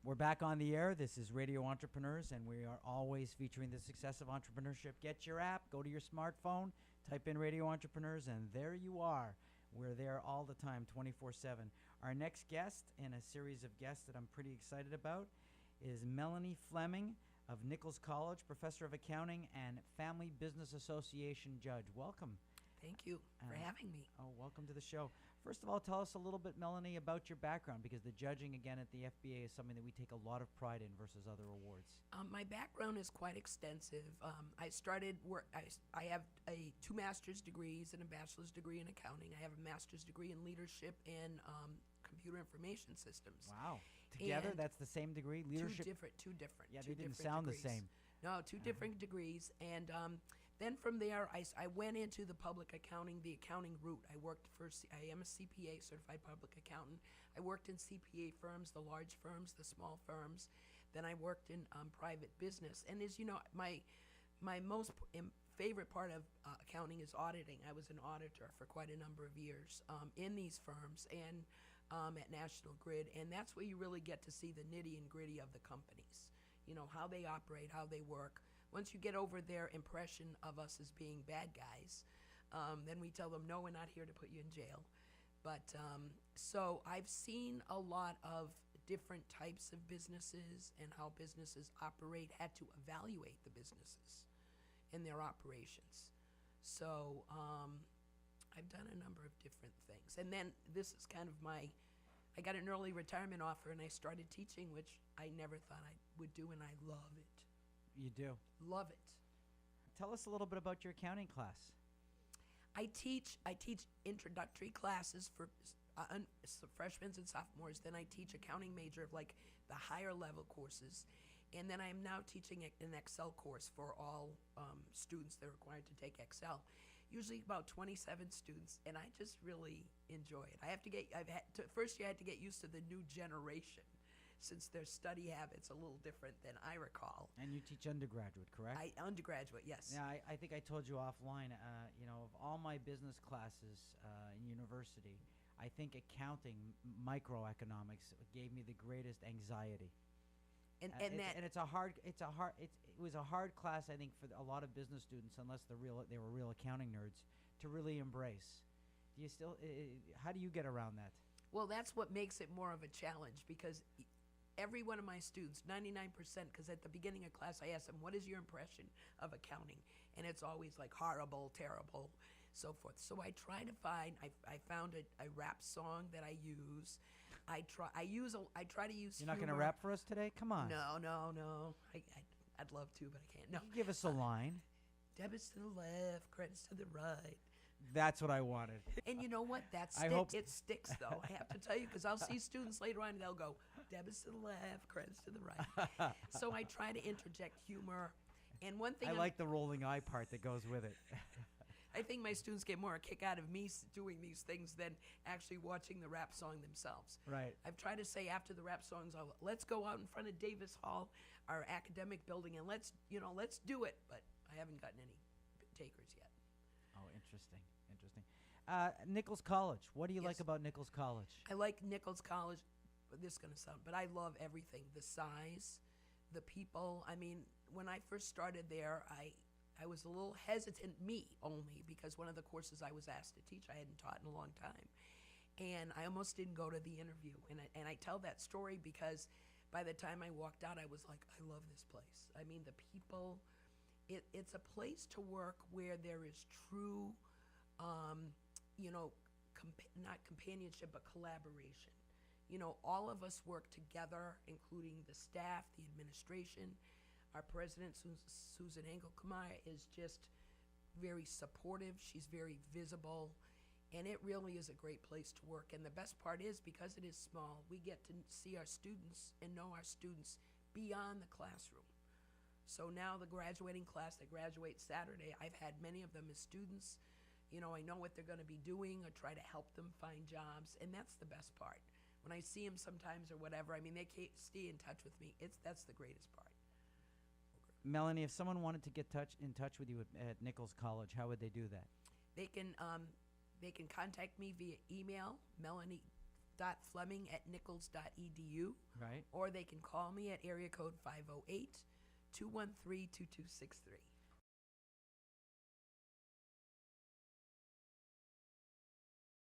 We're back on the air. This is Radio Entrepreneurs, and we are always featuring the success of entrepreneurship. Get your app, go to your smartphone, type in Radio Entrepreneurs, and there you are. We're there all the time, 24/7. Our next guest in a series of guests that I'm pretty excited about is Melanie Fleming of Nichols College, professor of accounting and Family Business Association judge. Welcome. Thank you for having me. Oh, welcome to the show. First of all, tell us a little bit, Melanie, about your background, because the judging, again, at the FBA is something that we take a lot of pride in versus other awards. My background is quite extensive. I started work. I have two master's degrees and a bachelor's degree in accounting. I have a master's degree in leadership and computer information systems. Wow. Together, And that's the same degree? Leadership? Two different. Yeah, two they didn't different sound degrees. the same. No, two different degrees. And then from there, I went into the public accounting, the accounting route. I worked for, I am a CPA, certified public accountant. I worked in CPA firms, the large firms, the small firms. Then I worked in private business. And as you know, my most favorite part of accounting is auditing. I was an auditor for quite a number of years in these firms and at National Grid. And that's where you really get to see the nitty and gritty of the companies. You know, how they operate, how they work. Once you get over their impression of us as being bad guys, then we tell them, no, we're not here to put you in jail. But so I've seen a lot of different types of businesses and how businesses operate, had to evaluate the businesses and their operations. So I've done a number of different things. And then this is kind of I got an early retirement offer and I started teaching, which I never thought I would do, and I love it. You do? Love it. Tell us a little bit about your accounting class. I teach introductory classes for freshmen and sophomores. Then I teach accounting major of like the higher level courses. And then I am now teaching an Excel course for all students that are required to take Excel. Usually about 27 students, and I just really enjoy it. First year I had to get used to the new generation, since their study habits are a little different than I recall. And you teach undergraduate, correct? Undergraduate, yes. Yeah, I think I told you offline, of all my business classes in university, I think accounting, microeconomics, gave me the greatest anxiety. It was a hard class, I think, for a lot of business students, unless they were real accounting nerds, to really embrace. Do you still? How do you get around that? Well, that's what makes it more of a challenge, because every one of my students, 99%, because at the beginning of class I ask them, what is your impression of accounting? And it's always like horrible, terrible, so forth. So I try to find, I found a rap song that I use. I try to use You're not going to rap for us today? Come on. No. I'd love to, but I can't. No. Give us a line. Debits to the left, credits to the right. That's what I wanted. And you know what? It sticks, though. I have to tell you, because I'll see students later on, and they'll go, debits to the left, credits to the right. So I try to interject humor. And one thing I like the rolling eye part that goes with it. I think my students get more a kick out of me doing these things than actually watching the rap song themselves. Right. I've tried to say after the rap songs, let's go out in front of Davis Hall, our academic building, and let's do it. But I haven't gotten any takers yet. Oh, interesting. Nichols College. What do you like about Nichols College? I like Nichols College, but I love everything. The size, the people. I mean, when I first started there, I was a little hesitant, because one of the courses I was asked to teach I hadn't taught in a long time. And I almost didn't go to the interview. And I tell that story because by the time I walked out, I was like, I love this place. I mean, the people, it's a place to work where there is true, not companionship, but collaboration. All of us work together, including the staff, the administration. Our president, Susan Engelkammer, is just very supportive. She's very visible, and it really is a great place to work. And the best part is, because it is small, we get to see our students and know our students beyond the classroom. So now the graduating class that graduates Saturday, I've had many of them as students. I know what they're going to be doing, or try to help them find jobs, and that's the best part. When I see them sometimes or whatever, I mean, they can't stay in touch with me. That's the greatest part. Melanie, if someone wanted to get in touch with you at Nichols College, how would they do that? They can contact me via email, Melanie m.fleming@nichols.edu, Right. or they can call me at area code 508-213-2263.